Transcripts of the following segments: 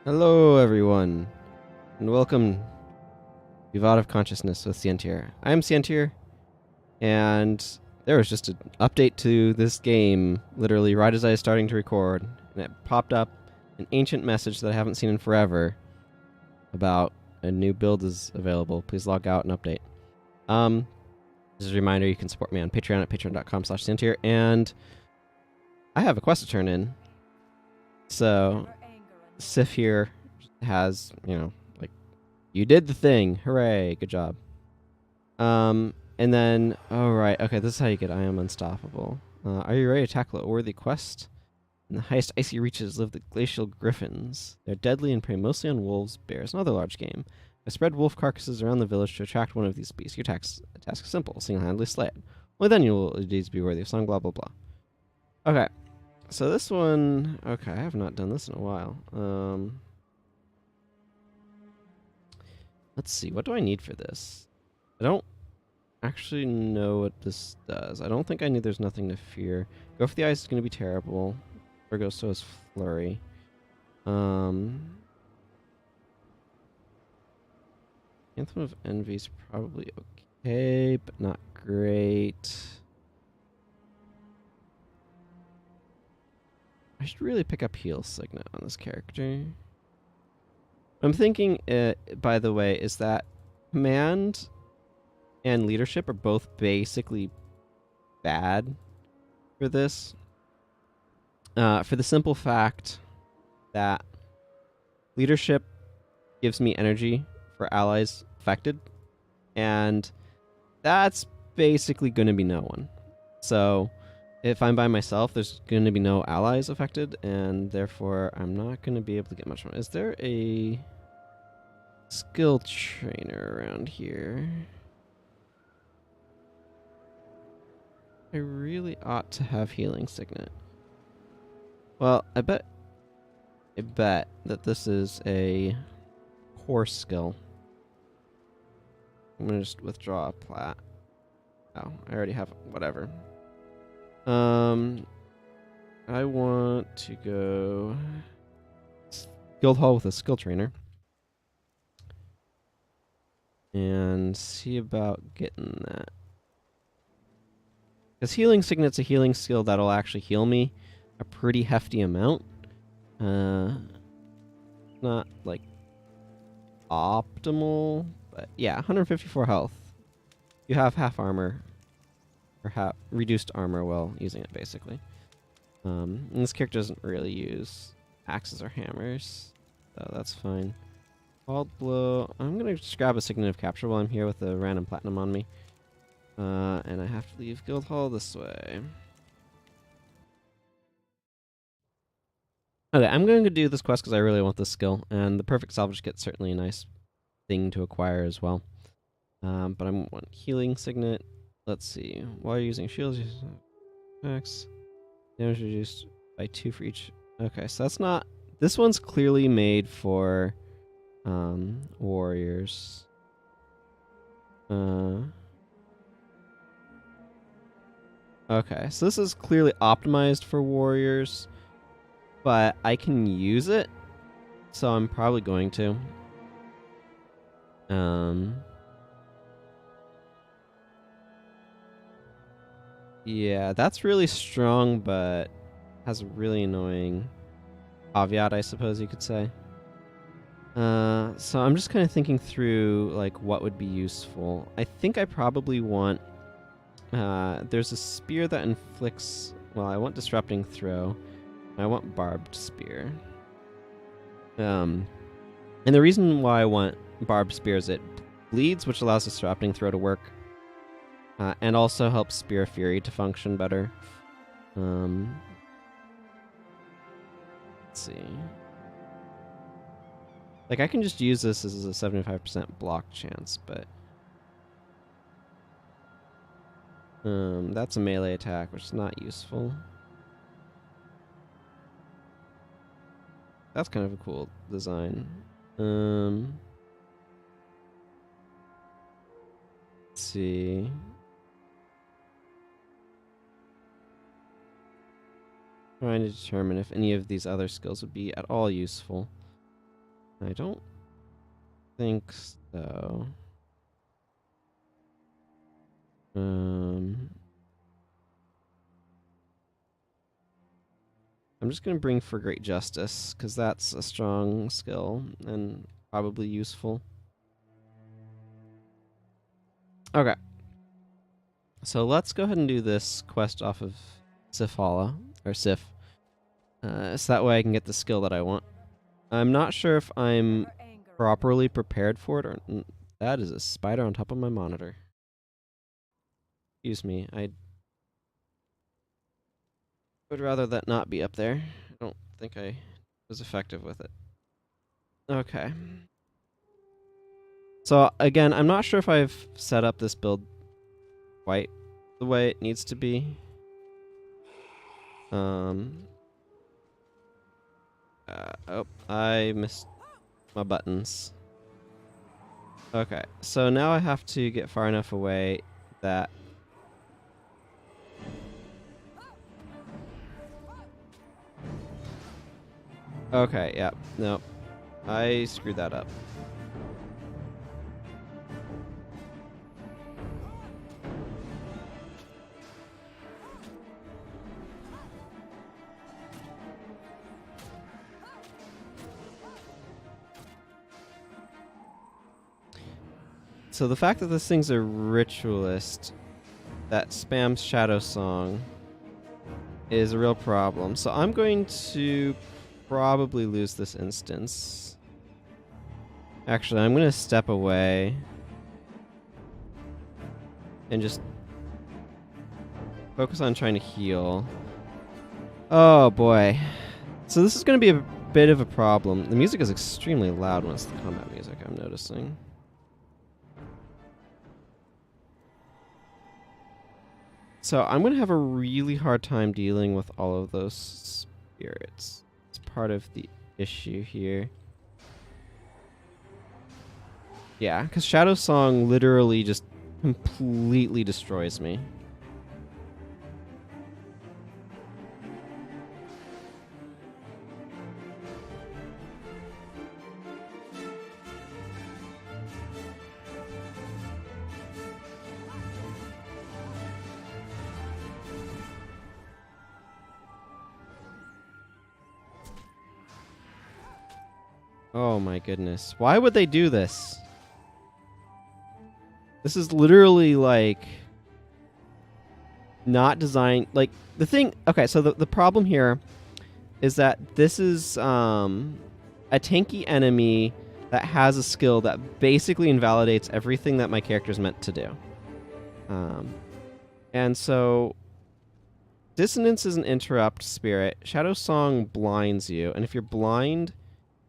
Hello, everyone, and welcome to VOD of Consciousness with Sientir. I'm Sientir, and there was just an update to this game, literally right as I was starting to record, and it popped up an ancient message that I haven't seen in forever about a new build is available. Please log out and update. As a reminder, you can support me on Patreon at patreon.com/Sientir, and I have a quest to turn in. So Sif here has, like, you did the thing. Hooray. Good job. And then, right. Okay, this is how you get I Am Unstoppable. Are you ready to tackle a worthy quest? In the highest icy reaches live the Glacial Griffons. They're deadly and prey mostly on wolves, bears, and other large game. I spread wolf carcasses around the village to attract one of these beasts. Your task is simple. Single-handedly slay it. Only then you will indeed be worthy of song, blah, blah, blah. Okay. So this one, okay, I have not done this in a while. Let's see, what do I need for this? I don't actually know what this does. I don't think I need There's Nothing to Fear. Go for the Eyes is going to be terrible. Virgo, so is Flurry. Anthem of Envy is probably okay, but not great. I should really pick up Heal Signet on this character. I'm thinking, by the way, is that Command and Leadership are both basically bad for this. For the simple fact that Leadership gives me energy for allies affected, and that's basically going to be no one. So if I'm by myself, there's going to be no allies affected, and therefore I'm not going to be able to get much more. Is there a skill trainer around here? I really ought to have Healing Signet. Well, I bet that this is a core skill. I'm gonna just withdraw a plat. Oh, I already have whatever. I want to go Guild Hall with a skill trainer and see about getting that. Because Healing Signet's a healing skill that'll actually heal me a pretty hefty amount. Not like optimal, but yeah, 154 health. You have half armor, or reduced armor while using it, basically. And this character doesn't really use axes or hammers, so that's fine. Bald Blow. I'm gonna just grab a Signet of Capture while I'm here with a random platinum on me. And I have to leave Guild Hall this way. Okay, I'm going to do this quest because I really want this skill, and the Perfect Salvage Kit's certainly a nice thing to acquire as well. But I want Healing Signet. Let's see. While you're using shields, X. Damage reduced by 2 for each. Okay, so that's not... This one's clearly made for warriors. Okay, so this is clearly optimized for warriors, but I can use it, so I'm probably going to. Yeah, that's really strong, but has a really annoying caveat, I suppose you could say. So I'm just kind of thinking through, like, what would be useful. I think I probably want... there's a spear that inflicts... Well, I want Disrupting Throw. I want Barbed Spear. And the reason why I want Barbed Spear is it bleeds, which allows Disrupting Throw to work. And also helps Spear Fury to function better. Let's see. Like, I can just use this as a 75% block chance, but... that's a melee attack, which is not useful. That's kind of a cool design. Let's see. Trying to determine if any of these other skills would be at all useful. I don't think so. I'm just going to bring for great justice, because that's a strong skill and probably useful. Okay. So let's go ahead and do this quest off of Sifala, or Sif. So that way I can get the skill that I want. I'm not sure if I'm properly prepared for it, or... that is a spider on top of my monitor. Excuse me, I would rather that not be up there. I don't think I was effective with it. Okay. So again, I'm not sure if I've set up this build quite the way it needs to be. Oh, I missed my buttons. Okay, so now I have to get far enough away that... Okay, yeah, no. I screwed that up. So the fact that this thing's a ritualist that spams Shadow Song is a real problem. So I'm going to probably lose this instance. Actually, I'm going to step away and just focus on trying to heal. Oh boy. So this is going to be a bit of a problem. The music is extremely loud when it's the combat music, I'm noticing. So I'm going to have a really hard time dealing with all of those spirits. It's part of the issue here. Yeah, because Shadow Song literally just completely destroys me. Oh my goodness. Why would they do this? This is literally like not designed, like the thing. Okay, so the problem here is that this is a tanky enemy that has a skill that basically invalidates everything that my character's meant to do. And so Dissonance is an interrupt spirit. Shadow Song blinds you, and if you're blind,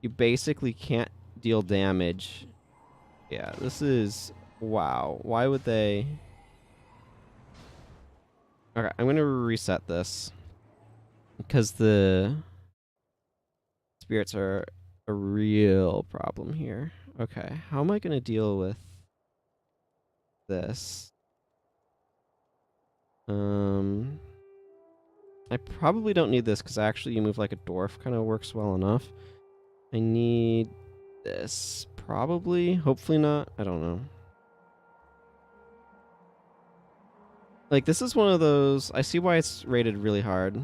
you basically can't deal damage. Yeah, this is... wow. Why would they... Okay, I'm going to reset this. Because the spirits are a real problem here. Okay, how am I going to deal with this? I probably don't need this because actually you move like a dwarf kind of works well enough. I need this. Probably. Hopefully not. I don't know. Like, this is one of those... I see why it's rated really hard.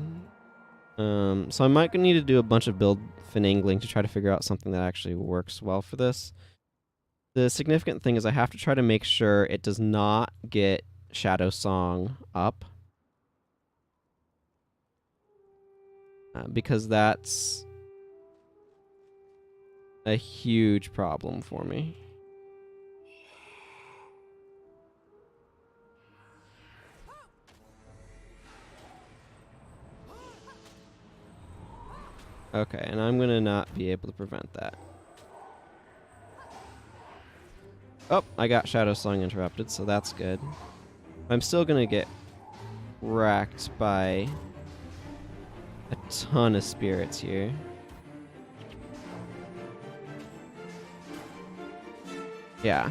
So I might need to do a bunch of build finagling to try to figure out something that actually works well for this. The significant thing is I have to try to make sure it does not get Shadow Song up. Because that's a huge problem for me. Okay, and I'm going to not be able to prevent that. Oh, I got Shadow Song interrupted, so that's good. I'm still going to get wrecked by a ton of spirits here. Yeah.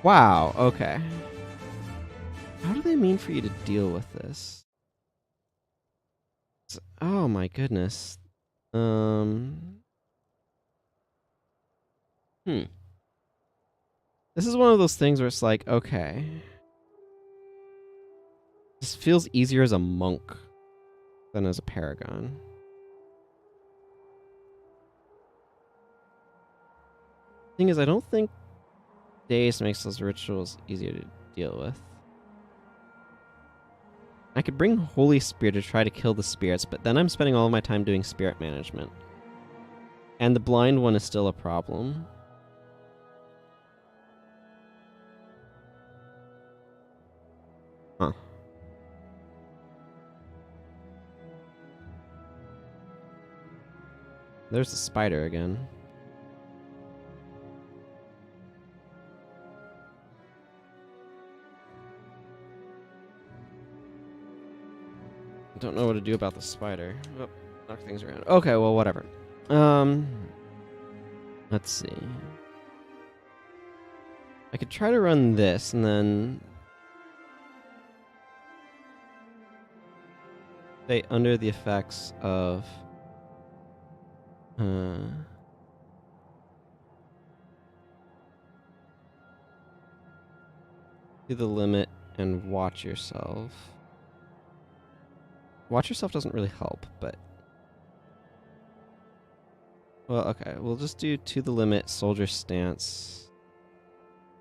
Wow, okay. How do they mean for you to deal with this? Oh my goodness. This is one of those things where it's like, okay. This feels easier as a monk than as a paragon. Thing is, I don't think Deus makes those rituals easier to deal with. I could bring Holy Spear to try to kill the spirits, but then I'm spending all of my time doing spirit management. And the blind one is still a problem. Huh. There's the spider again. Don't know what to do about the spider. Oh, knock things around. Okay, well, whatever. Let's see. I could try to run this and then stay under the effects of to the limit and watch yourself. Watch yourself doesn't really help, but... Well, okay. We'll just do to the limit, soldier stance.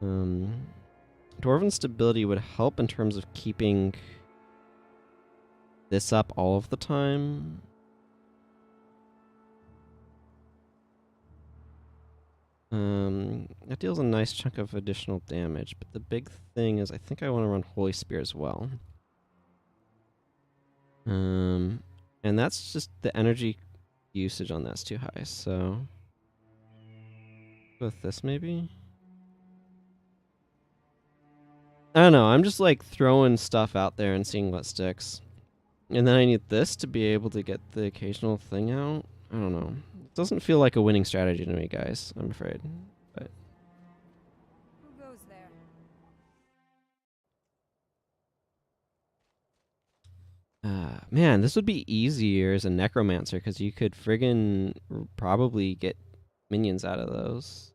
Dwarven stability would help in terms of keeping this up all of the time. That deals a nice chunk of additional damage, but the big thing is I think I want to run Holy Spear as well. And that's just the energy usage on that's too high, so with this maybe? I don't know, I'm just like throwing stuff out there and seeing what sticks. And then I need this to be able to get the occasional thing out. I don't know. It doesn't feel like a winning strategy to me, guys, I'm afraid. But who goes there? Man, this would be easier as a necromancer because you could friggin' probably get minions out of those.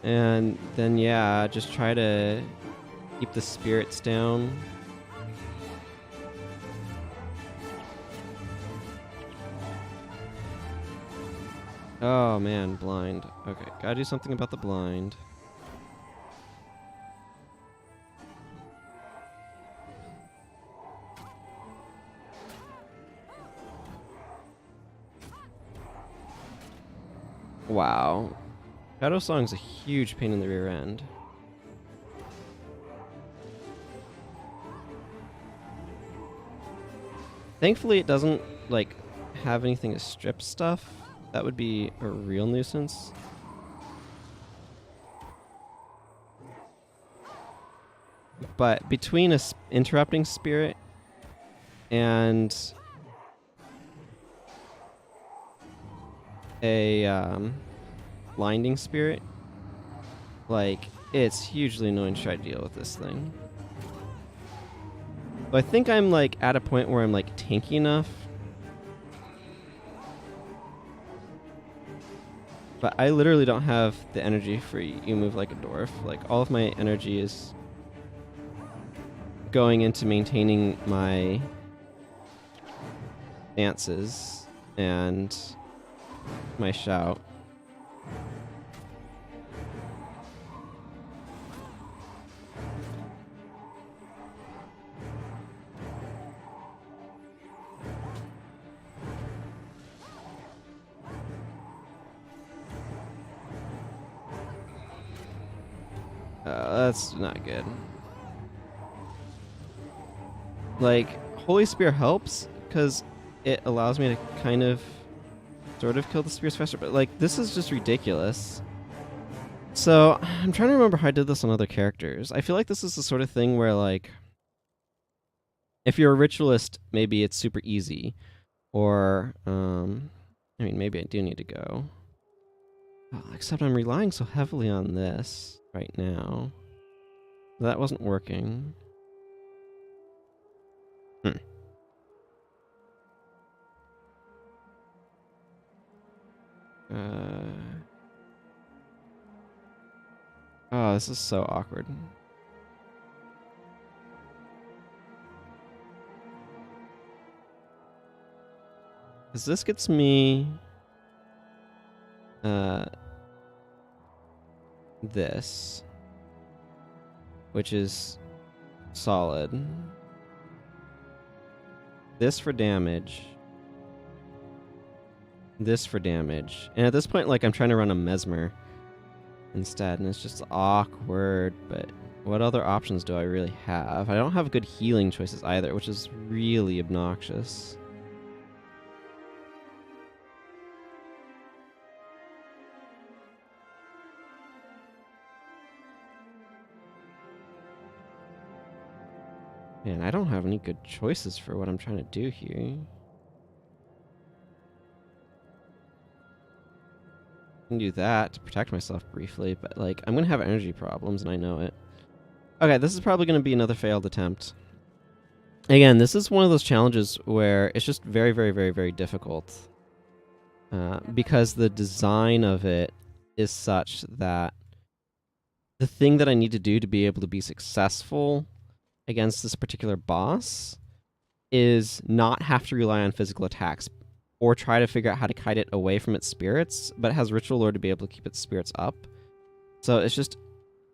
And then, yeah, just try to keep the spirits down. Oh, man, blind. Okay, gotta do something about the blind. Wow. Shadow Song's a huge pain in the rear end. Thankfully, it doesn't, like, have anything to strip stuff. That would be a real nuisance. But between a interrupting spirit and a blinding spirit, like, it's hugely annoying to try to deal with this thing. So I think I'm like at a point where I'm like tanky enough, but I literally don't have the energy for you move like a dwarf. Like, all of my energy is going into maintaining my dances and my shout. That's not good. Like, Holy Spear helps because it allows me to kind of sort of kill the spears faster, but like this is just ridiculous. So I'm trying to remember how I did this on other characters. I feel like this is the sort of thing where like if you're a ritualist, maybe it's super easy. Or I mean maybe I do need to go. Oh, except I'm relying so heavily on this right now. That wasn't working. Oh, this is so awkward. Because this gets me... this. Which is solid. This for damage. This for damage. And at this point, like, I'm trying to run a mesmer instead, and it's just awkward, but what other options do I really have? I don't have good healing choices either, which is really obnoxious. Man, I don't have any good choices for what I'm trying to do here. I can do that to protect myself briefly, but like I'm gonna have energy problems and I know it. Okay, this is probably gonna be another failed attempt. Again, this is one of those challenges where it's just very, very, very, very difficult. Because the design of it is such that the thing that I need to do to be able to be successful against this particular boss is not have to rely on physical attacks or try to figure out how to kite it away from its spirits, but it has Ritual Lore to be able to keep its spirits up. So it's just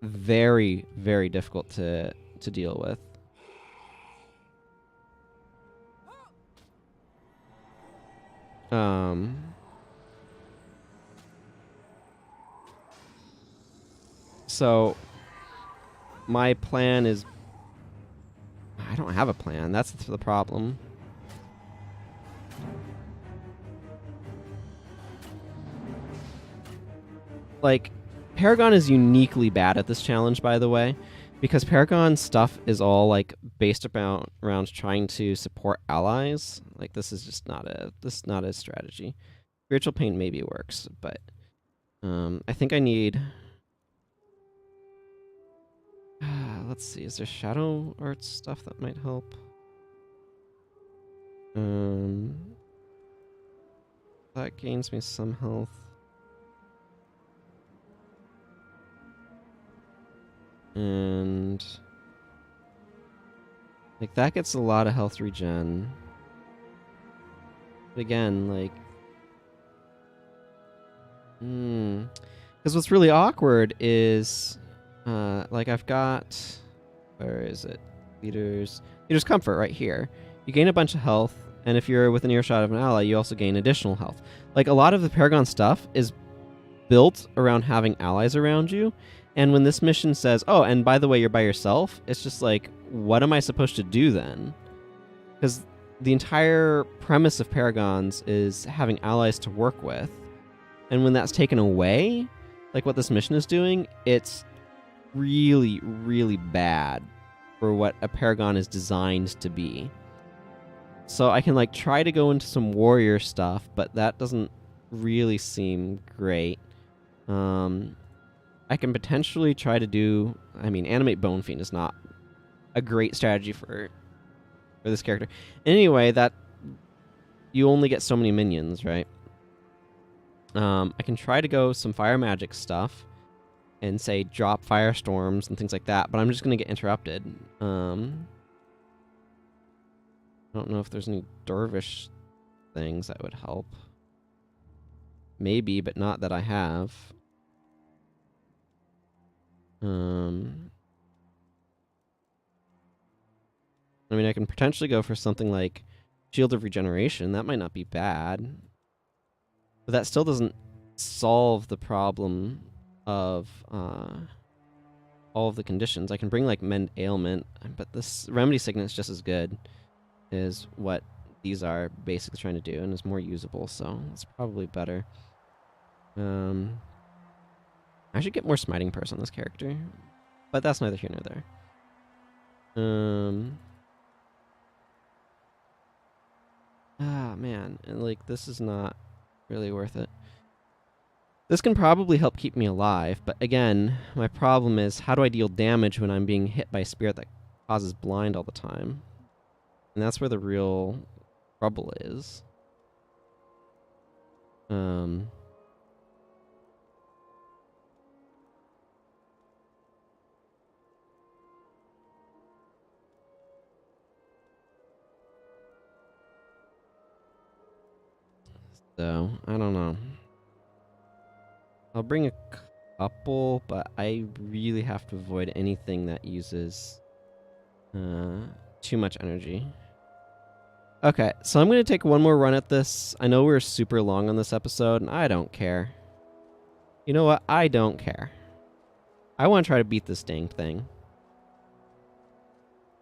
very, very difficult to deal with. So my plan is... I don't have a plan. That's the problem. Like, Paragon is uniquely bad at this challenge, by the way, because Paragon stuff is all like based around trying to support allies. Like, this is just not a strategy. Spiritual Pain maybe works, but I think I need... let's see, is there Shadow Art stuff that might help? That gains me some health. And like that gets a lot of health regen. But again, like because what's really awkward is like I've got, where is it? Leader's Comfort right here. You gain a bunch of health, and if you're within earshot of an ally, you also gain additional health. Like a lot of the Paragon stuff is built around having allies around you. And when this mission says, oh, and by the way, you're by yourself, it's just like, what am I supposed to do then? Because the entire premise of Paragons is having allies to work with. And when that's taken away, like what this mission is doing, it's really, really bad for what a Paragon is designed to be. So I can like try to go into some warrior stuff, but that doesn't really seem great. I can potentially try to do... I mean, Animate Bone Fiend is not a great strategy for this character. Anyway, that... You only get so many minions, right? I can try to go some fire magic stuff and say drop firestorms and things like that, but I'm just going to get interrupted. I don't know if there's any dervish things that would help. Maybe, but not that I have. I mean, I can potentially go for something like Shield of Regeneration. That might not be bad. But that still doesn't solve the problem of all of the conditions. I can bring, like, Mend Ailment, but this Remedy Sickness just as good is what these are basically trying to do, and is more usable, so it's probably better. I should get more smiting purse on this character, but that's neither here nor there. Ah, man, and like this is not really worth it. This can probably help keep me alive, but again, my problem is how do I deal damage when I'm being hit by a spirit that causes blind all the time? And that's where the real trouble is. So, I don't know. I'll bring a couple, but I really have to avoid anything that uses too much energy. Okay, so I'm going to take one more run at this. I know we're super long on this episode, and I don't care. You know what? I don't care. I want to try to beat this dang thing.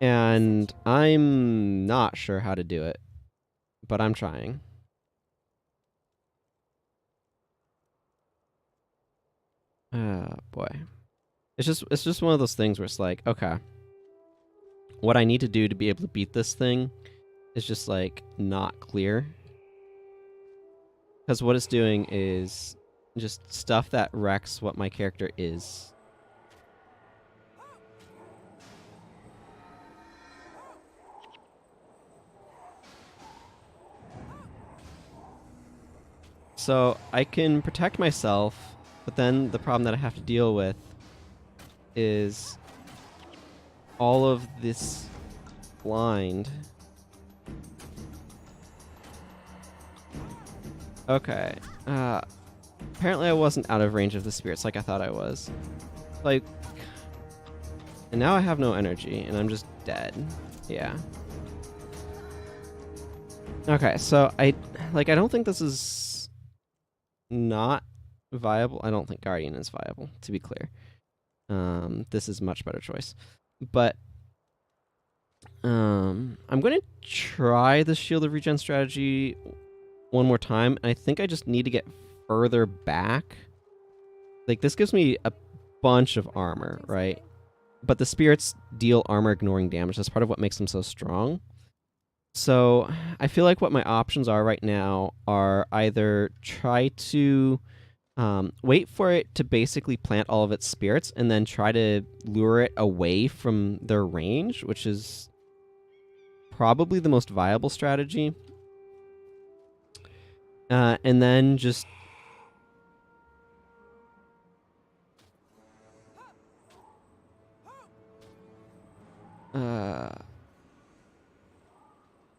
And I'm not sure how to do it, but I'm trying. Boy. It's just one of those things where it's like, okay, what I need to do to be able to beat this thing is just like not clear. Because what it's doing is just stuff that wrecks what my character is. So I can protect myself, but then the problem that I have to deal with is all of this blind. Okay. Apparently I wasn't out of range of the spirits like I thought I was. Like, and now I have no energy, and I'm just dead. Yeah. Okay, so I don't think this is not viable. I don't think Guardian is viable, to be clear. This is a much better choice. But I'm going to try the Shield of Regen strategy one more time. And I think I just need to get further back. Like, this gives me a bunch of armor, right? But the spirits deal armor ignoring damage. That's part of what makes them so strong. So I feel like what my options are right now are either try to wait for it to basically plant all of its spirits and then try to lure it away from their range, which is probably the most viable strategy. And then just...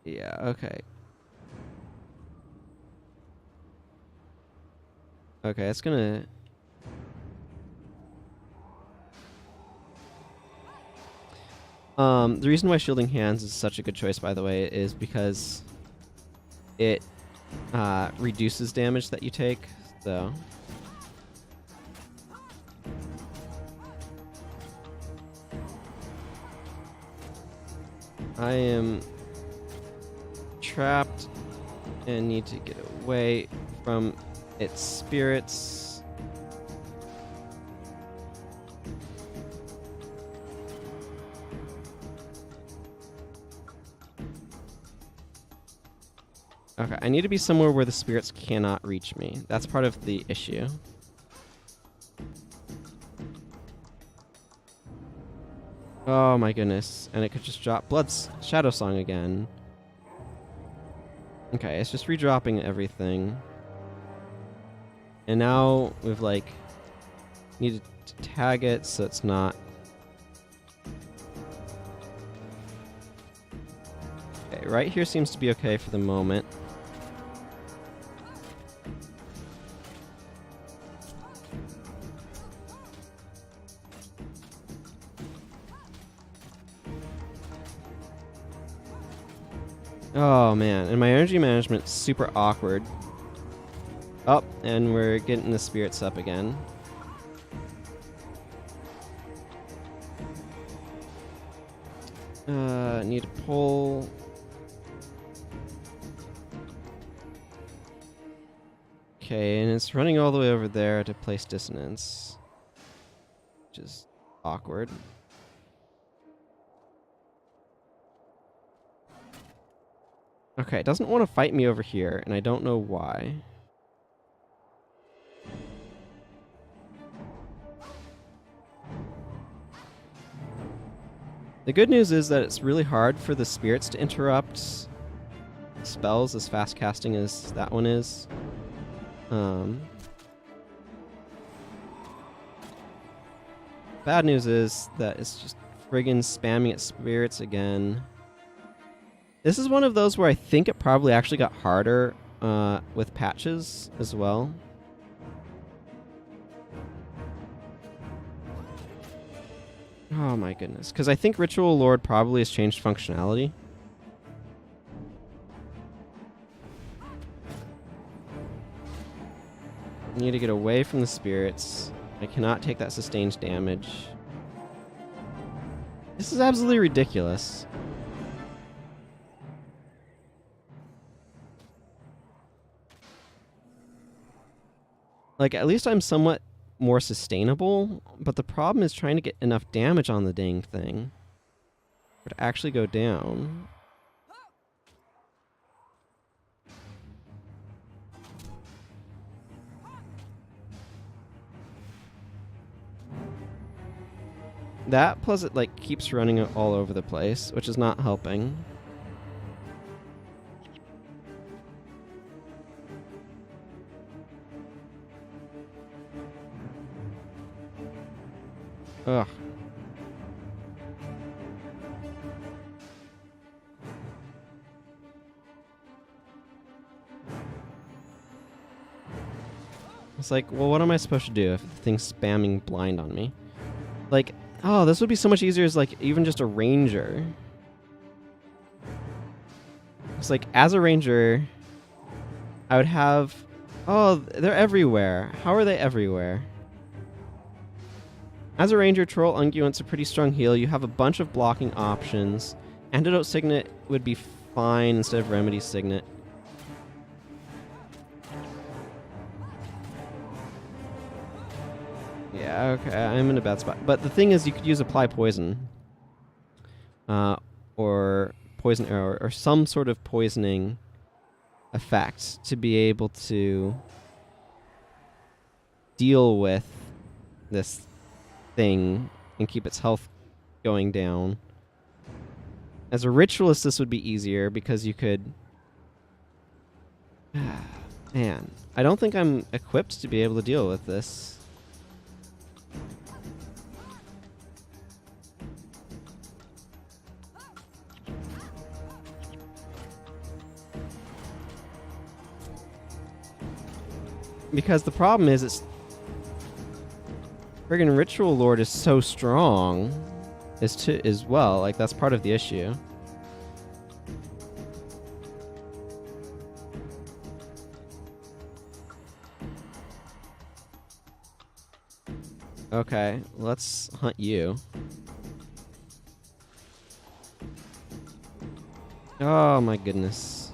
yeah, okay. Okay, it's gonna... the reason why Shielding Hands is such a good choice, by the way, is because it reduces damage that you take, so... I am trapped and need to get away from its spirits. Okay, I need to be somewhere where the spirits cannot reach me. That's part of the issue. Oh my goodness. And it could just drop Blood's Shadow Song again. Okay, it's just redropping everything. And now we've like needed to tag it so it's not... Okay, right here seems to be okay for the moment. Oh man, and my energy management's super awkward. Oh, and we're getting the spirits up again. Need to pull... Okay, and it's running all the way over there to place dissonance, which is awkward. Okay, it doesn't want to fight me over here, and I don't know why. The good news is that it's really hard for the spirits to interrupt spells as fast casting as that one is. Bad news is that it's just friggin' spamming at spirits again. This is one of those where I think it probably actually got harder with patches as well. Oh my goodness. Because I think Ritual Lord probably has changed functionality. I need to get away from the spirits. I cannot take that sustained damage. This is absolutely ridiculous. Like, at least I'm somewhat more sustainable, but the problem is trying to get enough damage on the dang thing for it to actually go down. That, plus it, like, keeps running all over the place, which is not helping. Ugh. It's like, well, what am I supposed to do if the thing's spamming blind on me? Like, oh, this would be so much easier as, like, even just a ranger. It's like, as a ranger, I would have... Oh, they're everywhere. How are they everywhere? As a ranger, Troll Unguent's a pretty strong heal. You have a bunch of blocking options. Antidote Signet would be fine instead of Remedy Signet. Yeah, okay, I'm in a bad spot. But the thing is, you could use Apply Poison. Or Poison Arrow, or some sort of poisoning effect to be able to deal with this thing and keep its health going down. As a ritualist, this would be easier because you could... Man, I don't think I'm equipped to be able to deal with this. Because the problem is, it's... Friggin' Ritual Lord is so strong as well. Like, that's part of the issue. Okay, let's hunt you. Oh my goodness.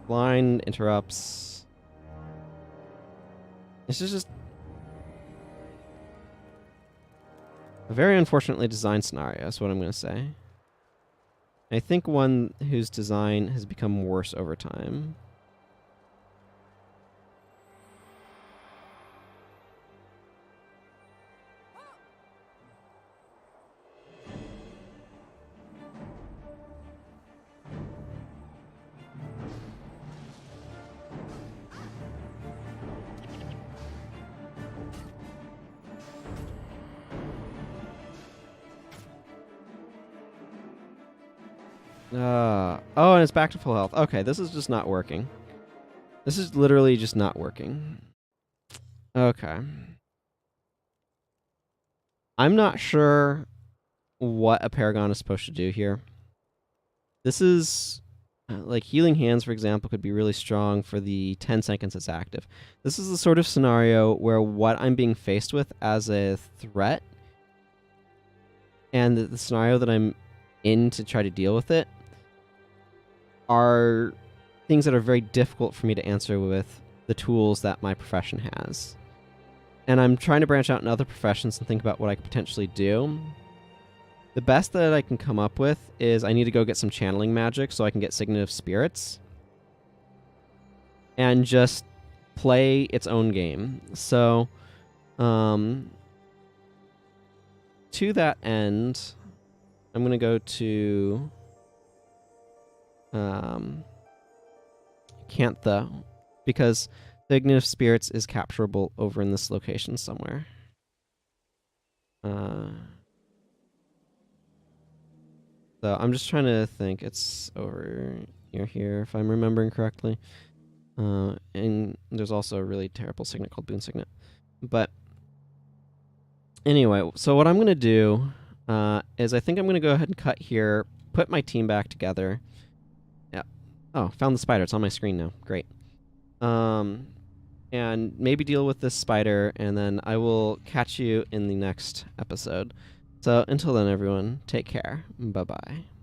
Blind interrupts. This is just a very unfortunately designed scenario, is what I'm going to say. I think one whose design has become worse over time. Oh, and it's back to full health. Okay, this is just not working. This is literally just not working. Okay. I'm not sure what a Paragon is supposed to do here. This is... like, Healing Hands, for example, could be really strong for the 10 seconds it's active. This is the sort of scenario where what I'm being faced with as a threat and the scenario that I'm in to try to deal with it are things that are very difficult for me to answer with the tools that my profession has. And I'm trying to branch out in other professions and think about what I could potentially do. The best that I can come up with is I need to go get some channeling magic so I can get Signet of Spirits and just play its own game. So, to that end, I'm going to go to Cantha, because Signet of Spirits is capturable over in this location somewhere. So I'm just trying to think. It's over near here, if I'm remembering correctly. And there's also a really terrible signet called Boon Signet. But anyway, so what I'm going to do is I think I'm going to go ahead and cut here, put my team back together. Yeah. Oh, found the spider. It's on my screen now. Great. And maybe deal with this spider, and then I will catch you in the next episode. So until then, everyone, take care. Bye-bye.